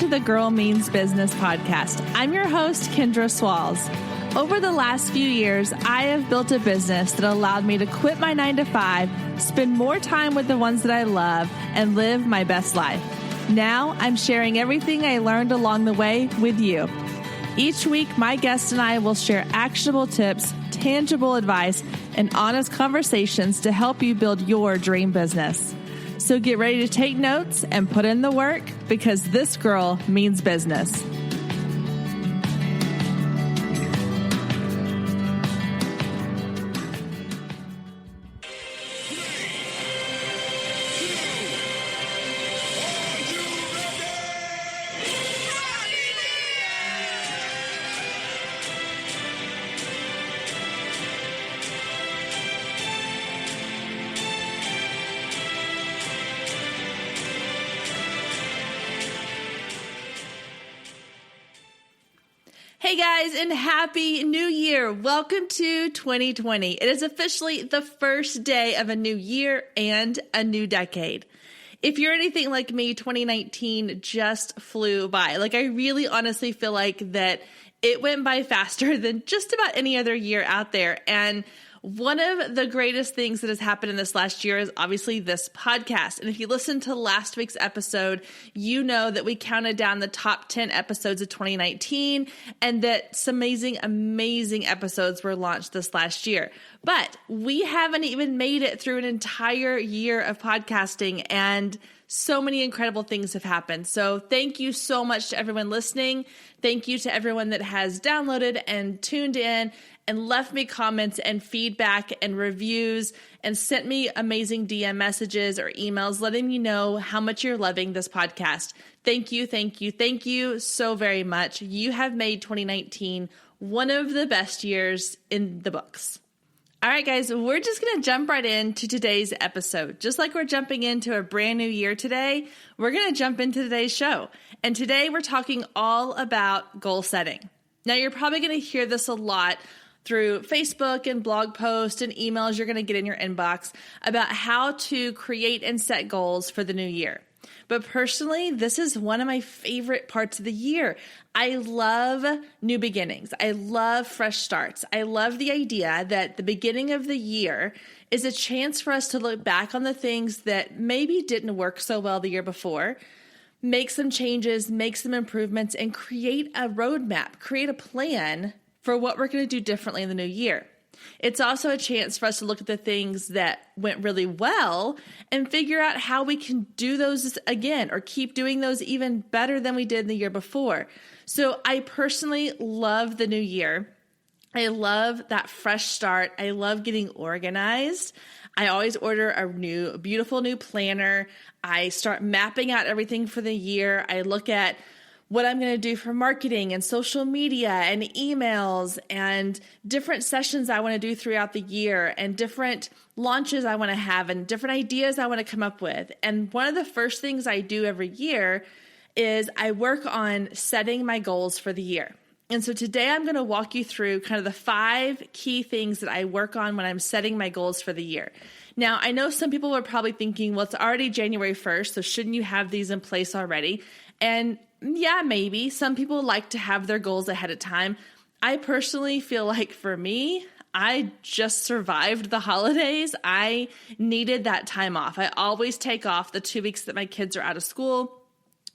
to the Girl Means Business podcast. I'm your host, Kendra Swalls. Over the last few years, I have built a business that allowed me to quit my 9-to-5, spend more time with the ones that I love, and live my best life. Now, I'm sharing everything I learned along the way with you. Each week, my guest and I will share actionable tips, tangible advice, and honest conversations to help you build your dream business. So get ready to take notes and put in the work, because this girl means business. Hey guys, and Happy New Year. Welcome to 2020. It is officially the first day of a new year and a new decade. If you're anything like me, 2019 just flew by. I really honestly feel like that it went by faster than just about any other year out there. And one of the greatest things that has happened in this last year is obviously this podcast. And if you listened to last week's episode, you know that we counted down the top 10 episodes of 2019 and that some amazing episodes were launched this last year. But we haven't even made it through an entire year of podcasting, and so many incredible things have happened. So thank you so much to everyone listening. Thank you to everyone that has downloaded and tuned in and left me comments and feedback and reviews and sent me amazing DM messages or emails letting me know how much you're loving this podcast. Thank you so very much. You have made 2019 one of the best years in the books. All right, guys, we're just going to jump right into today's episode. Just like we're jumping into a brand new year today, we're going to jump into today's show. And today we're talking all about goal setting. Now, you're probably going to hear this a lot through Facebook and blog posts and emails you're going to get in your inbox about how to create and set goals for the new year. But personally, this is one of my favorite parts of the year. I love new beginnings. I love fresh starts. I love the idea that the beginning of the year is a chance for us to look back on the things that maybe didn't work so well the year before, make some changes, make some improvements, and create a roadmap, create a plan for what we're going to do differently in the new year. It's also a chance for us to look at the things that went really well and figure out how we can do those again or keep doing those even better than we did the year before. So I personally love the new year. I love that fresh start. I love getting organized. I always order a beautiful new planner. I start mapping out everything for the year. I look at what I'm going to do for marketing and social media and emails and different sessions I want to do throughout the year and different launches I want to have and different ideas I want to come up with. And one of the first things I do every year is I work on setting my goals for the year. And so today I'm going to walk you through kind of the 5 key things that I work on when I'm setting my goals for the year. Now, I know some people are probably thinking, well, it's already January 1st, so shouldn't you have these in place already? And yeah, maybe. Some people like to have their goals ahead of time. I personally feel like for me, I just survived the holidays. I needed that time off. I always take off the 2 weeks that my kids are out of school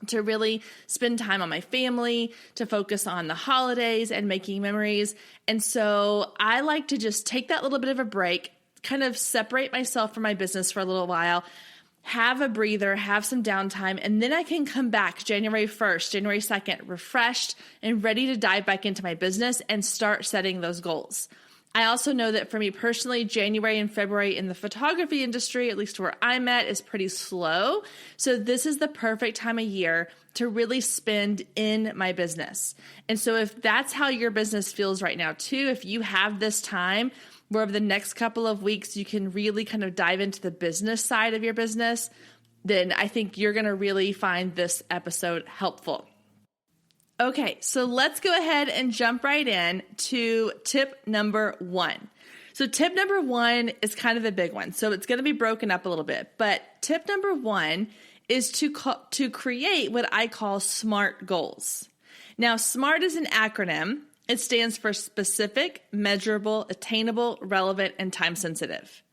to really spend time on my family, to focus on the holidays and making memories. And so I like to just take that little bit of a break, kind of separate myself from my business for a little while, have a breather, have some downtime, and then I can come back January 1st, January 2nd, refreshed and ready to dive back into my business and start setting those goals. I also know that for me personally, January and February in the photography industry, at least where I'm at, is pretty slow. So this is the perfect time of year to really spend in my business. And so if that's how your business feels right now too, if you have this time where over the next couple of weeks you can really kind of dive into the business side of your business, then I think you're going to really find this episode helpful. Okay, so let's go ahead and jump right in to tip number 1. So tip number 1 is kind of a big one. So it's going to be broken up a little bit. But tip number 1 is to create what I call SMART goals. Now, SMART is an acronym. It stands for specific, measurable, attainable, relevant, and time sensitive.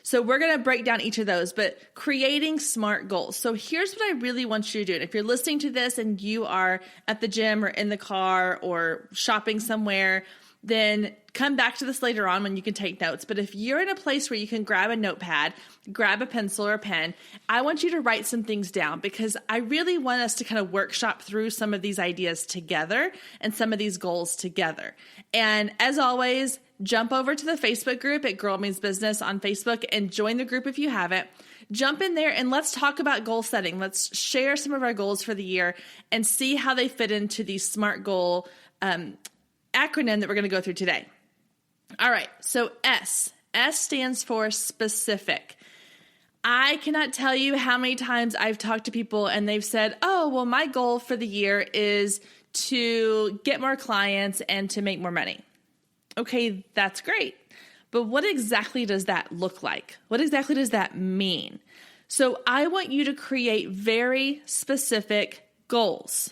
So we're going to break down each of those, but creating SMART goals. So here's what I really want you to do. And if you're listening to this and you are at the gym or in the car or shopping somewhere, then come back to this later on when you can take notes. But if you're in a place where you can grab a notepad, grab a pencil or a pen, I want you to write some things down because I really want us to kind of workshop through some of these ideas together and some of these goals together. And as always, jump over to the Facebook group at Girl Means Business on Facebook and join the group if you haven't. Jump in there and let's talk about goal setting. Let's share some of our goals for the year and see how they fit into the SMART goal acronym that we're going to go through today. All right, so S stands for specific. I cannot tell you how many times I've talked to people and they've said, oh, well, my goal for the year is to get more clients and to make more money. Okay, that's great. But what exactly does that look like? What exactly does that mean? So I want you to create very specific goals.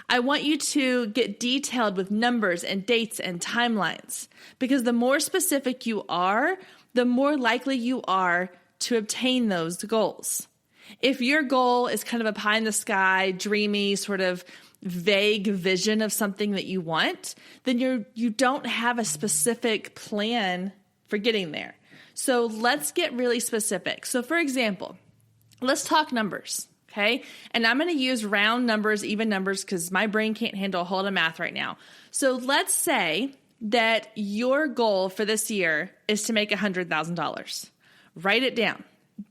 I want you to get detailed with numbers and dates and timelines because the more specific you are, the more likely you are to obtain those goals. If your goal is kind of a pie in the sky, dreamy, sort of vague vision of something that you want, then you don't have a specific plan for getting there. So let's get really specific. So for example, let's talk numbers. Okay. And I'm going to use round numbers, even numbers, because my brain can't handle a whole lot of math right now. So let's say that your goal for this year is to make $100,000. Write it down.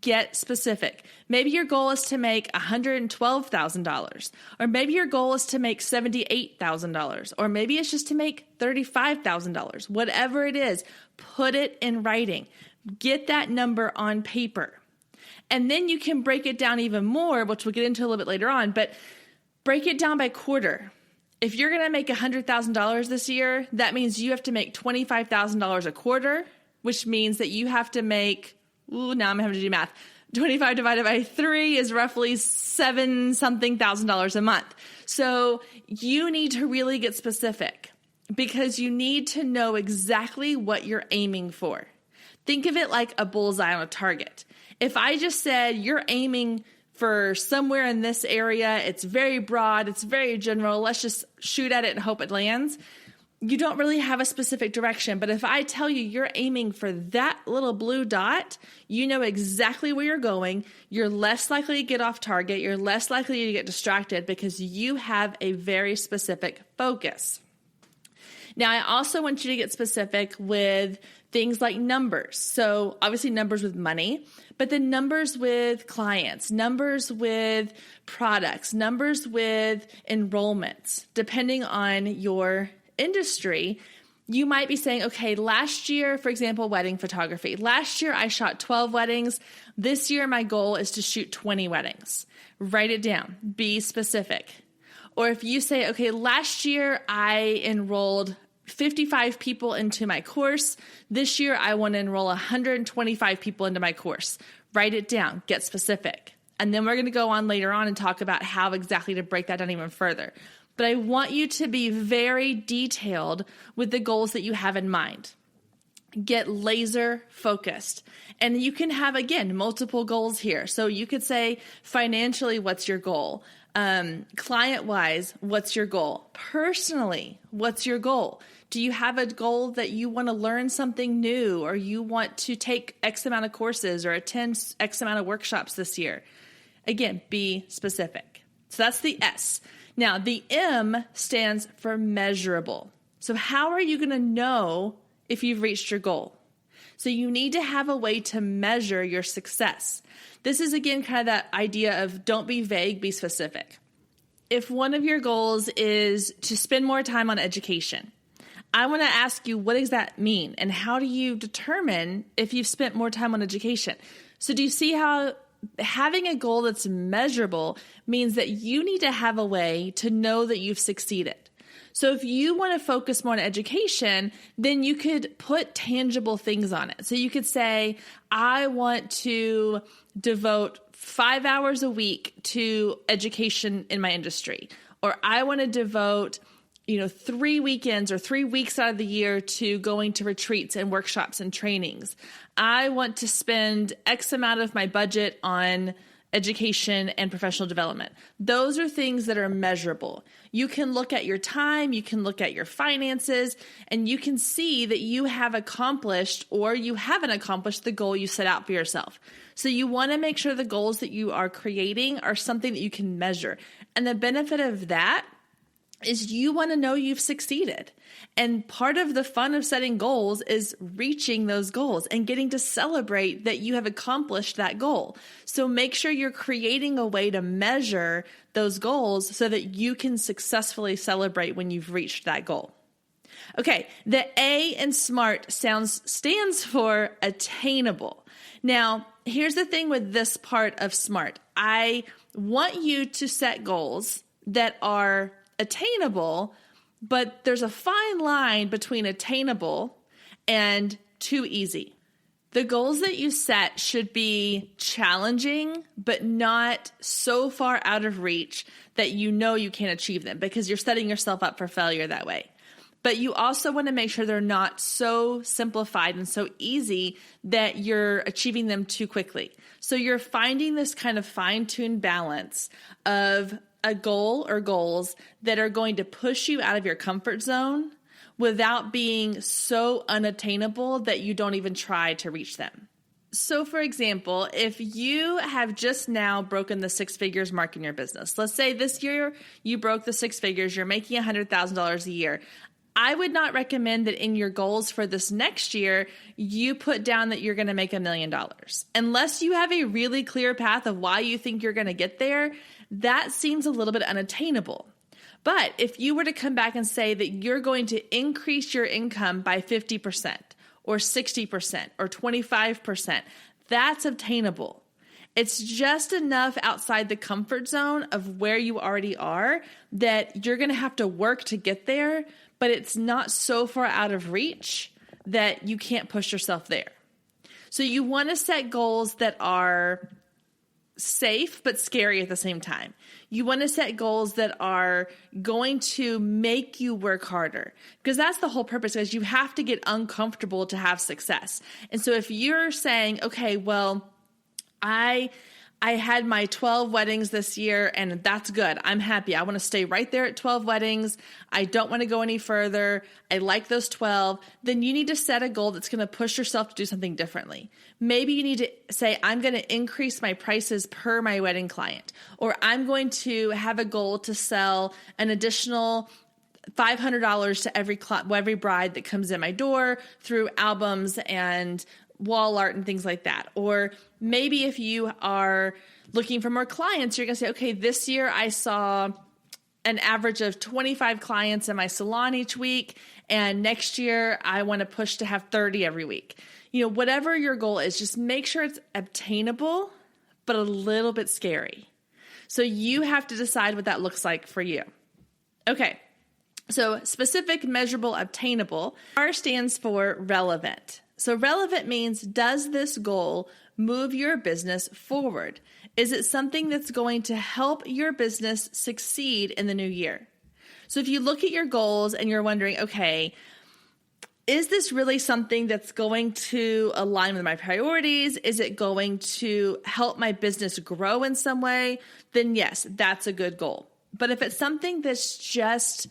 Get specific. Maybe your goal is to make $112,000, or maybe your goal is to make $78,000, or maybe it's just to make $35,000. Whatever it is, put it in writing. Get that number on paper. And then you can break it down even more, which we'll get into a little bit later on, but break it down by quarter. If you're going to make $100,000 this year, that means you have to make $25,000 a quarter, which means that you have to make, now I'm having to do math. 25 divided by 3 is roughly $7-something thousand a month. So you need to really get specific because you need to know exactly what you're aiming for. Think of it like a bullseye on a target. If I just said you're aiming for somewhere in this area, it's very broad, it's very general, let's just shoot at it and hope it lands, you don't really have a specific direction. But if I tell you you're aiming for that little blue dot, you know exactly where you're going. You're less likely to get off target. You're less likely to get distracted because you have a very specific focus. Now, I also want you to get specific with things like numbers. So obviously numbers with money, but then numbers with clients, numbers with products, numbers with enrollments, depending on your industry. You might be saying, okay, last year, for example, wedding photography. Last year, I shot 12 weddings. This year, my goal is to shoot 20 weddings. Write it down. Be specific. Or if you say, okay, last year, I enrolled 55 people into my course. This year, I want to enroll 125 people into my course. Write it down. Get specific. And then we're going to go on later on and talk about how exactly to break that down even further. But I want you to be very detailed with the goals that you have in mind. Get laser focused. And you can have, again, multiple goals here. So you could say financially, what's your goal? Client-wise, what's your goal? Personally, what's your goal? Do you have a goal that you want to learn something new, or you want to take X amount of courses or attend X amount of workshops this year? Again, be specific. So that's the S. Now, the M stands for measurable. So how are you going to know if you've reached your goal? So you need to have a way to measure your success. This is, again, kind of that idea of don't be vague, be specific. If one of your goals is to spend more time on education, I want to ask you, what does that mean? And how do you determine if you've spent more time on education? So do you see how having a goal that's measurable means that you need to have a way to know that you've succeeded? So if you want to focus more on education, then you could put tangible things on it. So you could say, I want to devote 5 hours a week to education in my industry, or I want to devote 3 weekends or 3 weeks out of the year to going to retreats and workshops and trainings. I want to spend X amount of my budget on education and professional development. Those are things that are measurable. You can look at your time, you can look at your finances, and you can see that you have accomplished or you haven't accomplished the goal you set out for yourself. So you want to make sure the goals that you are creating are something that you can measure. And the benefit of that is you want to know you've succeeded. And part of the fun of setting goals is reaching those goals and getting to celebrate that you have accomplished that goal. So make sure you're creating a way to measure those goals so that you can successfully celebrate when you've reached that goal. Okay, the A in SMART stands for attainable. Now, here's the thing with this part of SMART. I want you to set goals that are attainable, but there's a fine line between attainable and too easy. The goals that you set should be challenging, but not so far out of reach that you know you can't achieve them, because you're setting yourself up for failure that way. But you also want to make sure they're not so simplified and so easy that you're achieving them too quickly. So you're finding this kind of fine-tuned balance of a goal or goals that are going to push you out of your comfort zone without being so unattainable that you don't even try to reach them. So for example, if you have just now broken the 6 figures mark in your business, let's say this year you broke the 6 figures, you're making $100,000 a year. I would not recommend that in your goals for this next year, you put down that you're going to make $1 million. Unless you have a really clear path of why you think you're going to get there, that seems a little bit unattainable. But if you were to come back and say that you're going to increase your income by 50% or 60% or 25%, that's obtainable. It's just enough outside the comfort zone of where you already are that you're going to have to work to get there, but it's not so far out of reach that you can't push yourself there. So you want to set goals that are safe but scary at the same time. You want to set goals that are going to make you work harder, because that's the whole purpose, is you have to get uncomfortable to have success. And so if you're saying, okay, well, I had my 12 weddings this year and that's good. I'm happy. I want to stay right there at 12 weddings. I don't want to go any further. I like those 12. Then you need to set a goal that's going to push yourself to do something differently. Maybe you need to say, I'm going to increase my prices per my wedding client, or I'm going to have a goal to sell an additional $500 to every bride that comes in my door through albums and wall art and things like that. Or maybe if you are looking for more clients, you're going to say, okay, this year I saw an average of 25 clients in my salon each week, and next year I want to push to have 30 every week. Whatever your goal is, just make sure it's obtainable, but a little bit scary. So you have to decide what that looks like for you. Okay. So specific, measurable, obtainable. R stands for relevant. So relevant means, does this goal move your business forward? Is it something that's going to help your business succeed in the new year? So if you look at your goals and you're wondering, okay, is this really something that's going to align with my priorities? Is it going to help my business grow in some way? Then yes, that's a good goal. But if it's something that's just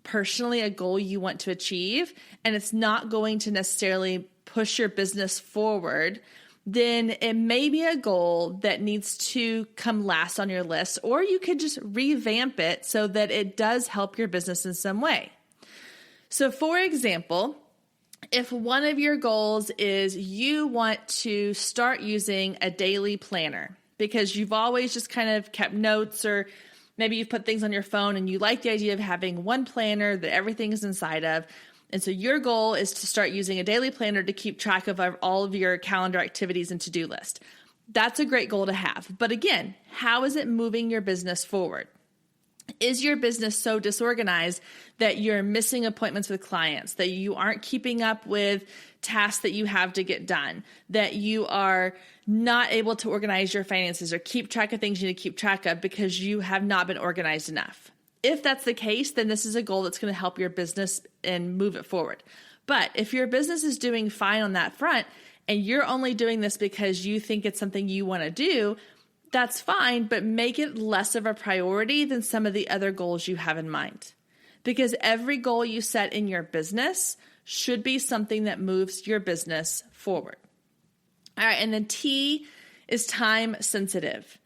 personally a goal you want to achieve, and it's not going to necessarily push your business forward, then it may be a goal that needs to come last on your list, or you could just revamp it so that it does help your business in some way. So for example, if one of your goals is you want to start using a daily planner because you've always just kind of kept notes, or maybe you've put things on your phone and you like the idea of having one planner that everything is inside of. And so your goal is to start using a daily planner to keep track of all of your calendar activities and to-do list. That's a great goal to have. But again, how is it moving your business forward? Is your business so disorganized that you're missing appointments with clients, that you aren't keeping up with tasks that you have to get done, that you are not able to organize your finances or keep track of things you need to keep track of because you have not been organized enough? If that's the case, then this is a goal that's going to help your business and move it forward. But if your business is doing fine on that front and you're only doing this because you think it's something you want to do, that's fine, but make it less of a priority than some of the other goals you have in mind. Because every goal you set in your business should be something that moves your business forward. All right, and then T is time sensitive.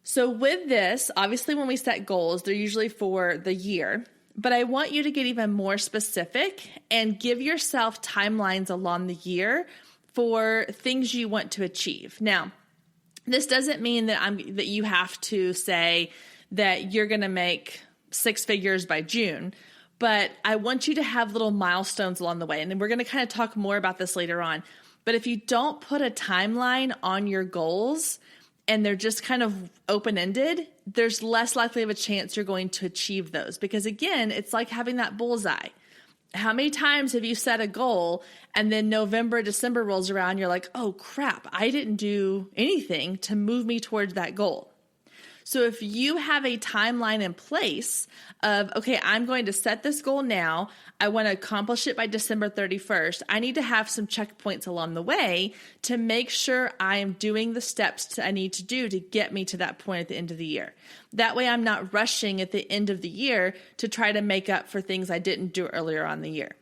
So with this, obviously when we set goals, they're usually for the year, but I want you to get even more specific and give yourself timelines along the year for things you want to achieve. Now, this doesn't mean that you have to say that you're going to make 6 figures by June, but I want you to have little milestones along the way. And then we're going to kind of talk more about this later on. But if you don't put a timeline on your goals and they're just kind of open-ended, there's less likely of a chance you're going to achieve those. Because again, it's like having that bullseye. How many times have you set a goal and then November, December rolls around, you're like, oh crap, I didn't do anything to move me towards that goal. So if you have a timeline in place of, okay, I'm going to set this goal now, I want to accomplish it by December 31st, I need to have some checkpoints along the way to make sure I am doing the steps I need to do to get me to that point at the end of the year. That way I'm not rushing at the end of the year to try to make up for things I didn't do earlier on the year.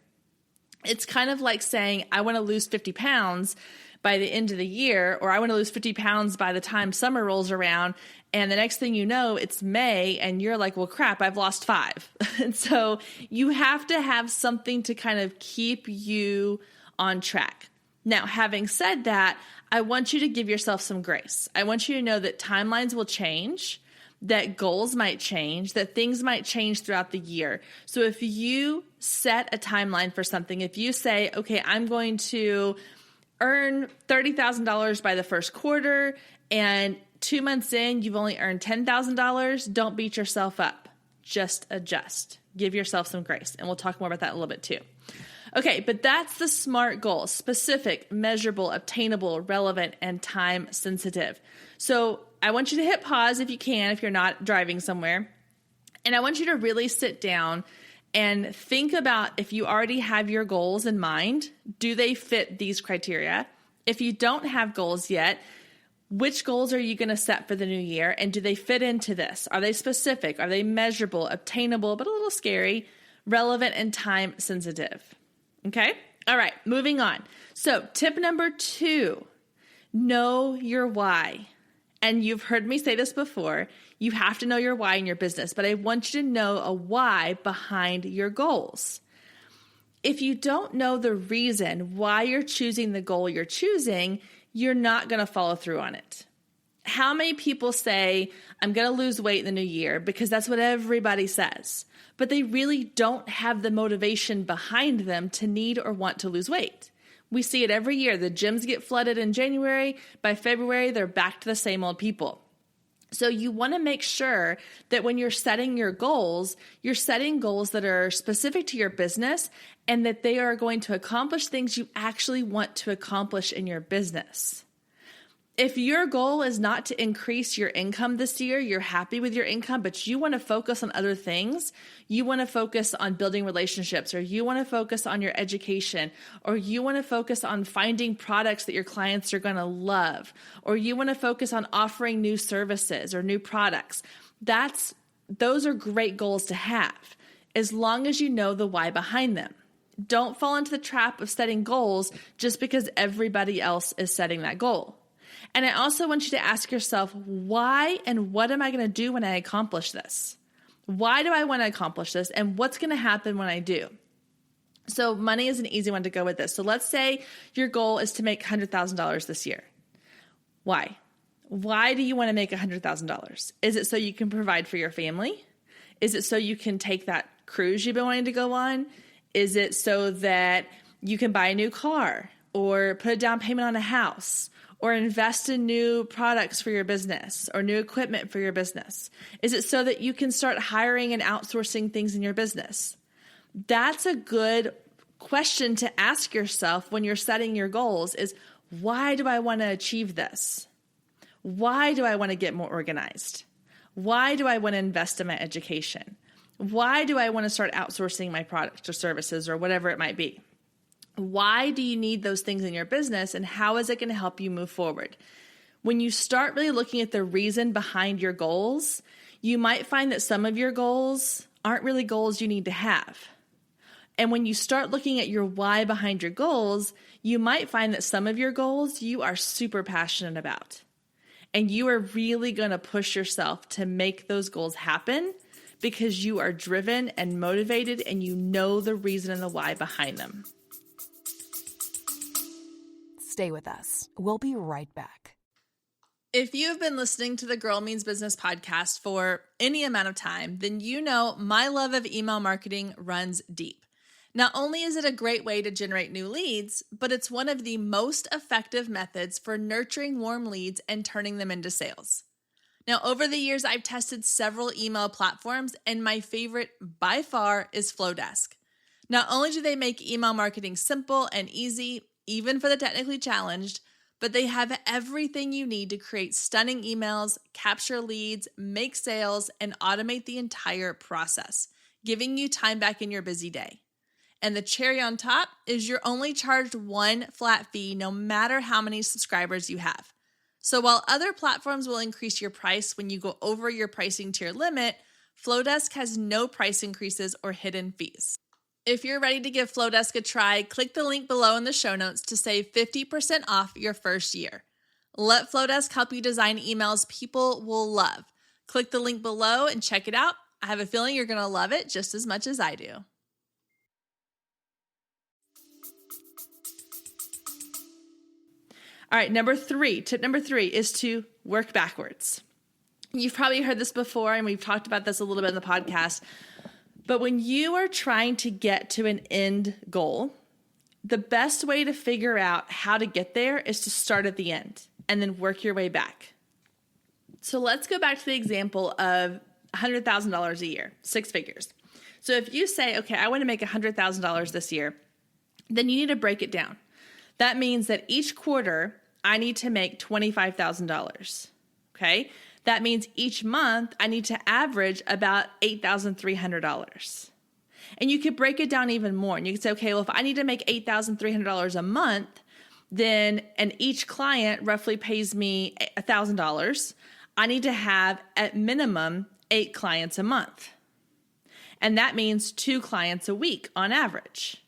It's kind of like saying, I want to lose 50 pounds by the end of the year, or I want to lose 50 pounds by the time summer rolls around. And the next thing you know, it's May and you're like, well, crap, I've lost 5. And so you have to have something to kind of keep you on track. Now, having said that, I want you to give yourself some grace. I want you to know that timelines will change, that goals might change, that things might change throughout the year. So if you set a timeline for something, if you say, okay, I'm going to earn $30,000 by the first quarter, and 2 months in, you've only earned $10,000, don't beat yourself up. Just adjust. Give yourself some grace. And we'll talk more about that in a little bit too. Okay, but that's the SMART goals: specific, measurable, obtainable, relevant, and time sensitive. So I want you to hit pause if you can, if you're not driving somewhere. And I want you to really sit down and think about, if you already have your goals in mind, do they fit these criteria? If you don't have goals yet, which goals are you going to set for the new year? And do they fit into this? Are they specific? Are they measurable, obtainable, but a little scary, relevant, and time sensitive? Okay. All right. Moving on. So tip number 2, know your why. And you've heard me say this before. You have to know your why in your business, but I want you to know a why behind your goals. If you don't know the reason why you're choosing the goal you're choosing, you're not going to follow through on it. How many people say, I'm going to lose weight in the new year because that's what everybody says, but they really don't have the motivation behind them to need or want to lose weight? We see it every year. The gyms get flooded in January. By February, they're back to the same old people. So you want to make sure that when you're setting your goals, you're setting goals that are specific to your business and that they are going to accomplish things you actually want to accomplish in your business. If your goal is not to increase your income this year, you're happy with your income, but you want to focus on other things, you want to focus on building relationships, or you want to focus on your education, or you want to focus on finding products that your clients are going to love, or you want to focus on offering new services or new products, those are great goals to have, as long as you know the why behind them. Don't fall into the trap of setting goals just because everybody else is setting that goal. And I also want you to ask yourself, why and what am I going to do when I accomplish this? Why do I want to accomplish this? And what's going to happen when I do? So money is an easy one to go with this. So let's say your goal is to make $100,000 this year. Why? Why do you want to make $100,000? Is it so you can provide for your family? Is it so you can take that cruise you've been wanting to go on? Is it so that you can buy a new car or put a down payment on a house? or invest in new products for your business or new equipment for your business? Is it so that you can start hiring and outsourcing things in your business? That's a good question to ask yourself when you're setting your goals is, why do I want to achieve this? Why do I want to get more organized? Why do I want to invest in my education? Why do I want to start outsourcing my products or services or whatever it might be? Why do you need those things in your business, and how is it going to help you move forward? When you start really looking at the reason behind your goals, you might find that some of your goals aren't really goals you need to have. And when you start looking at your why behind your goals, you might find that some of your goals you are super passionate about. And you are really going to push yourself to make those goals happen because you are driven and motivated and you know the reason and the why behind them. Stay with us. We'll be right back. If you've been listening to the Girl Means Business podcast for any amount of time, then you know my love of email marketing runs deep. Not only is it a great way to generate new leads, but it's one of the most effective methods for nurturing warm leads and turning them into sales. Now, over the years, I've tested several email platforms, and my favorite by far is Flowdesk. Not only do they make email marketing simple and easy, even for the technically challenged, but they have everything you need to create stunning emails, capture leads, make sales, and automate the entire process, giving you time back in your busy day. And the cherry on top is you're only charged one flat fee no matter how many subscribers you have. So while other platforms will increase your price when you go over your pricing tier limit, Flowdesk has no price increases or hidden fees. If you're ready to give Flowdesk a try, click the link below in the show notes to save 50% off your first year. Let Flowdesk help you design emails people will love. Click the link below and check it out. I have a feeling you're going to love it just as much as I do. All right, tip number three is to work backwards. You've probably heard this before, and we've talked about this a little bit in the podcast. But when you are trying to get to an end goal, the best way to figure out how to get there is to start at the end and then work your way back. So let's go back to the example of $100,000 a year, 6 figures. So if you say, okay, I want to make $100,000 this year, then you need to break it down. That means that each quarter, I need to make $25,000, okay? That means each month I need to average about $8,300. And you could break it down even more. And you could say, okay, well, if I need to make $8,300 a month, then, and each client roughly pays me $1,000, I need to have at minimum 8 clients a month. And that means 2 clients a week on average.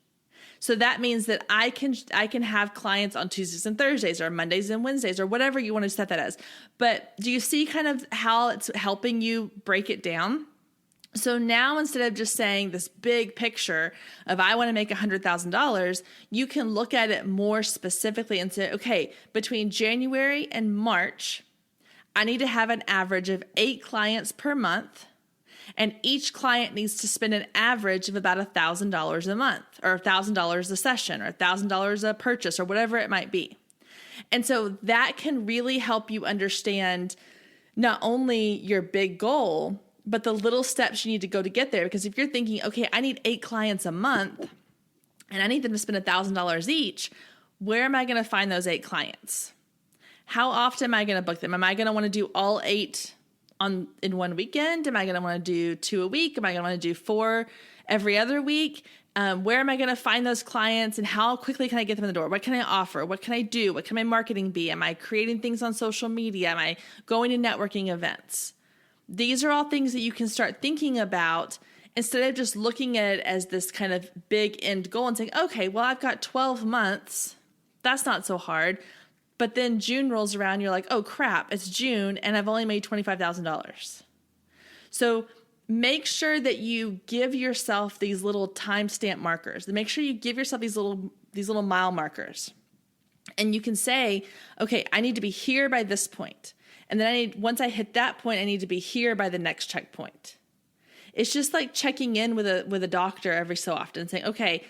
So that means that I can have clients on Tuesdays and Thursdays or Mondays and Wednesdays or whatever you want to set that as. But do you see kind of how it's helping you break it down? So now instead of just saying this big picture of I want to make $100,000, you can look at it more specifically and say, okay, between January and March, I need to have an average of 8 clients per month. And each client needs to spend an average of about $1,000 a month or $1,000 a session or $1,000 a purchase or whatever it might be. And so that can really help you understand not only your big goal, but the little steps you need to go to get there. Because if you're thinking, okay, I need 8 clients a month and I need them to spend $1,000 each, where am I going to find those 8 clients? How often am I going to book them? Am I going to want to do all 8 in one weekend? Am I going to want to do 2 a week? Am I going to want to do 4 every other week? Where am I going to find those clients and how quickly can I get them in the door? What can I offer? What can I do? What can my marketing be? Am I creating things on social media? Am I going to networking events? These are all things that you can start thinking about instead of just looking at it as this kind of big end goal and saying, okay, well, I've got 12 months. That's not so hard. But then June rolls around, you're like, oh crap, it's June and I've only made $25,000. So make sure that you give yourself these little timestamp markers. Make sure you give yourself these little mile markers. And you can say, okay, I need to be here by this point. And then once I hit that point, I need to be here by the next checkpoint. It's just like checking in with a doctor every so often, saying, okay,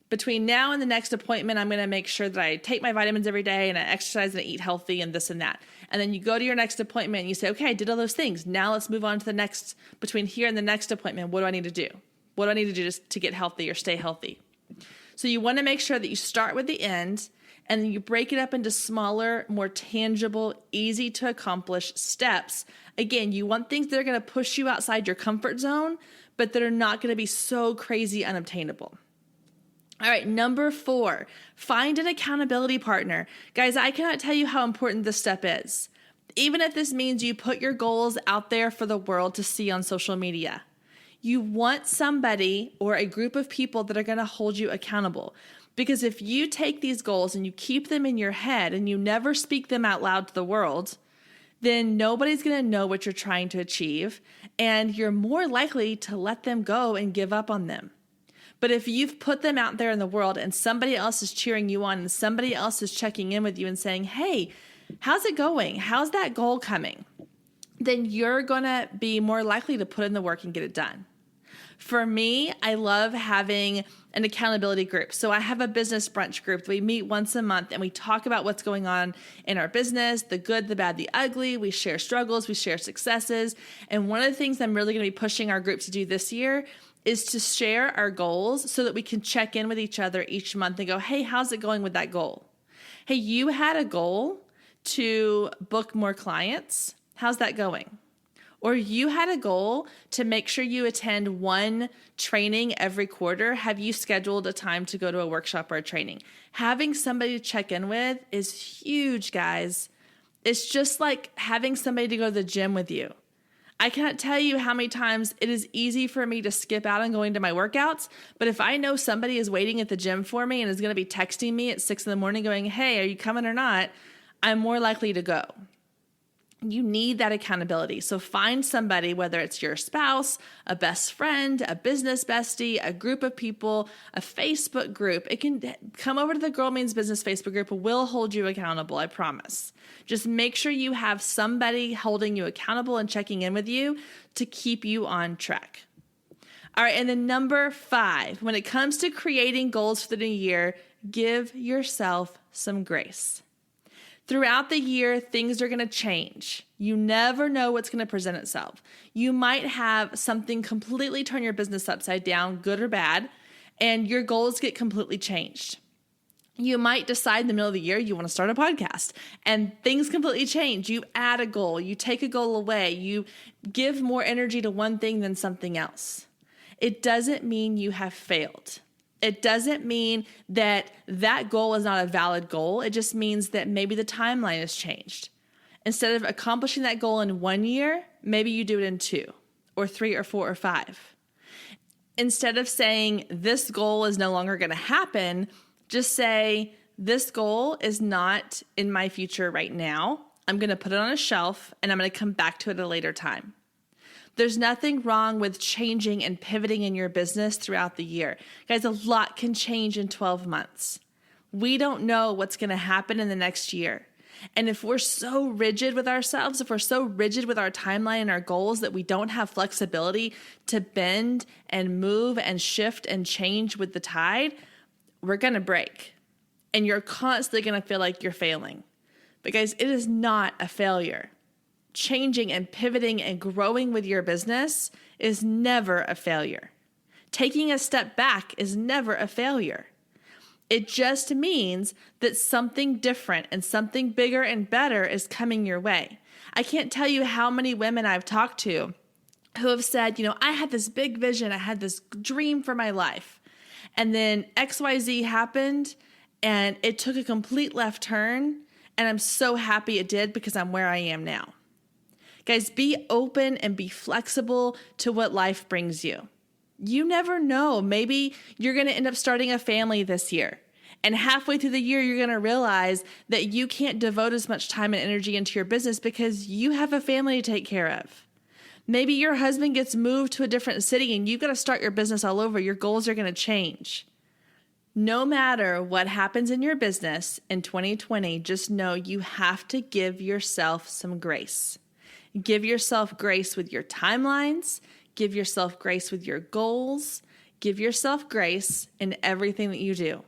Between now and the next appointment, I'm going to make sure that I take my vitamins every day and I exercise and I eat healthy and this and that. And then you go to your next appointment and you say, okay, I did all those things. Now let's move on to the next, between here and the next appointment. What do I need to do? What do I need to do just to get healthy or stay healthy? So you want to make sure that you start with the end and then you break it up into smaller, more tangible, easy to accomplish steps. Again, you want things that are going to push you outside your comfort zone, but that are not going to be so crazy unobtainable. All right, number 4, find an accountability partner. Guys, I cannot tell you how important this step is. Even if this means you put your goals out there for the world to see on social media. You want somebody or a group of people that are going to hold you accountable. Because if you take these goals and you keep them in your head and you never speak them out loud to the world, then nobody's going to know what you're trying to achieve, and you're more likely to let them go and give up on them. But if you've put them out there in the world and somebody else is cheering you on and somebody else is checking in with you and saying, hey, how's it going? How's that goal coming? Then you're going to be more likely to put in the work and get it done. For me, I love having an accountability group. So I have a business brunch group. We meet once a month and we talk about what's going on in our business, the good, the bad, the ugly. We share struggles, we share successes. And one of the things I'm really going to be pushing our group to do this year is to share our goals so that we can check in with each other each month and go, hey, how's it going with that goal? Hey, you had a goal to book more clients. How's that going? Or you had a goal to make sure you attend one training every quarter. Have you scheduled a time to go to a workshop or a training? Having somebody to check in with is huge, guys. It's just like having somebody to go to the gym with you. I cannot tell you how many times it is easy for me to skip out on going to my workouts, but if I know somebody is waiting at the gym for me and is going to be texting me at 6 a.m. going, hey, are you coming or not? I'm more likely to go. You need that accountability. So find somebody, whether it's your spouse, a best friend, a business bestie, a group of people, a Facebook group. It can come over to the Girl Means Business Facebook group. We'll hold you accountable, I promise. Just make sure you have somebody holding you accountable and checking in with you to keep you on track. All right, and then number 5, when it comes to creating goals for the new year, give yourself some grace. Throughout the year, things are going to change. You never know what's going to present itself. You might have something completely turn your business upside down, good or bad, and your goals get completely changed. You might decide in the middle of the year you want to start a podcast and things completely change. You add a goal, you take a goal away, you give more energy to one thing than something else. It doesn't mean you have failed. It doesn't mean that that goal is not a valid goal. It just means that maybe the timeline has changed. Instead of accomplishing that goal in 1 year, maybe you do it in 2 or 3 or 4 or 5. Instead of saying this goal is no longer going to happen, just say this goal is not in my future right now. I'm going to put it on a shelf and I'm going to come back to it at a later time. There's nothing wrong with changing and pivoting in your business throughout the year. Guys, a lot can change in 12 months. We don't know what's going to happen in the next year. And if we're so rigid with ourselves, if we're so rigid with our timeline and our goals that we don't have flexibility to bend and move and shift and change with the tide, we're going to break. And you're constantly going to feel like you're failing. But guys, it is not a failure. Changing and pivoting and growing with your business is never a failure. Taking a step back is never a failure. It just means that something different and something bigger and better is coming your way. I can't tell you how many women I've talked to who have said, I had this big vision, I had this dream for my life. And then XYZ happened and it took a complete left turn. And I'm so happy it did because I'm where I am now. Guys, be open and be flexible to what life brings you. You never know. Maybe you're going to end up starting a family this year. And halfway through the year, you're going to realize that you can't devote as much time and energy into your business because you have a family to take care of. Maybe your husband gets moved to a different city and you've got to start your business all over. Your goals are going to change. No matter what happens in your business in 2020, just know you have to give yourself some grace. Give yourself grace with your timelines. Give yourself grace with your goals. Give yourself grace in everything that you do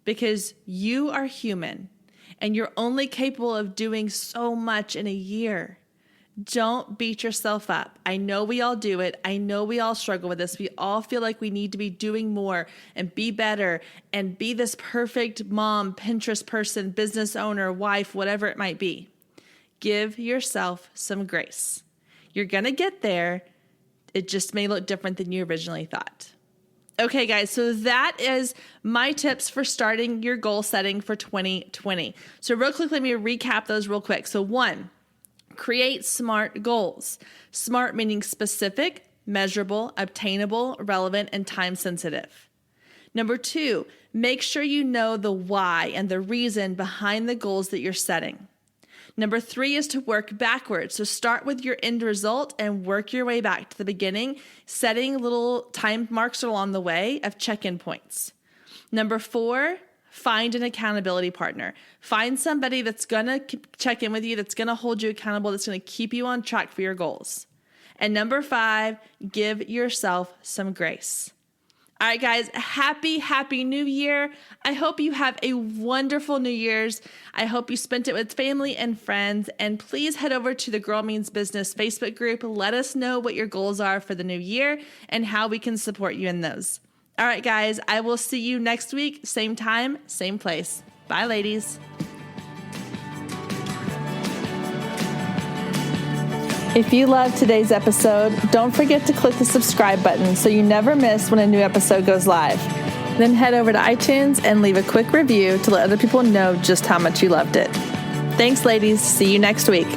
because you are human and you're only capable of doing so much in a year. Don't beat yourself up. I know we all do it. I know we all struggle with this. We all feel like we need to be doing more and be better and be this perfect mom, Pinterest person, business owner, wife, whatever it might be. Give yourself some grace. You're going to get there. It just may look different than you originally thought. Okay, guys, so that is my tips for starting your goal setting for 2020. So real quick, let me recap those real quick. So 1, create SMART goals. SMART meaning specific, measurable, obtainable, relevant, and time sensitive. Number 2, make sure you know the why and the reason behind the goals that you're setting. Number 3 is to work backwards. So start with your end result and work your way back to the beginning, setting little time marks along the way of check-in points. Number 4, find an accountability partner. Find somebody that's going to check in with you, that's going to hold you accountable, that's going to keep you on track for your goals. And number 5, give yourself some grace. All right, guys, happy New Year. I hope you have a wonderful New Year's. I hope you spent it with family and friends. And please head over to the Girl Means Business Facebook group. Let us know what your goals are for the new year and how we can support you in those. All right, guys, I will see you next week. Same time, same place. Bye, ladies. If you loved today's episode, don't forget to click the subscribe button so you never miss when a new episode goes live. Then head over to iTunes and leave a quick review to let other people know just how much you loved it. Thanks, ladies. See you next week.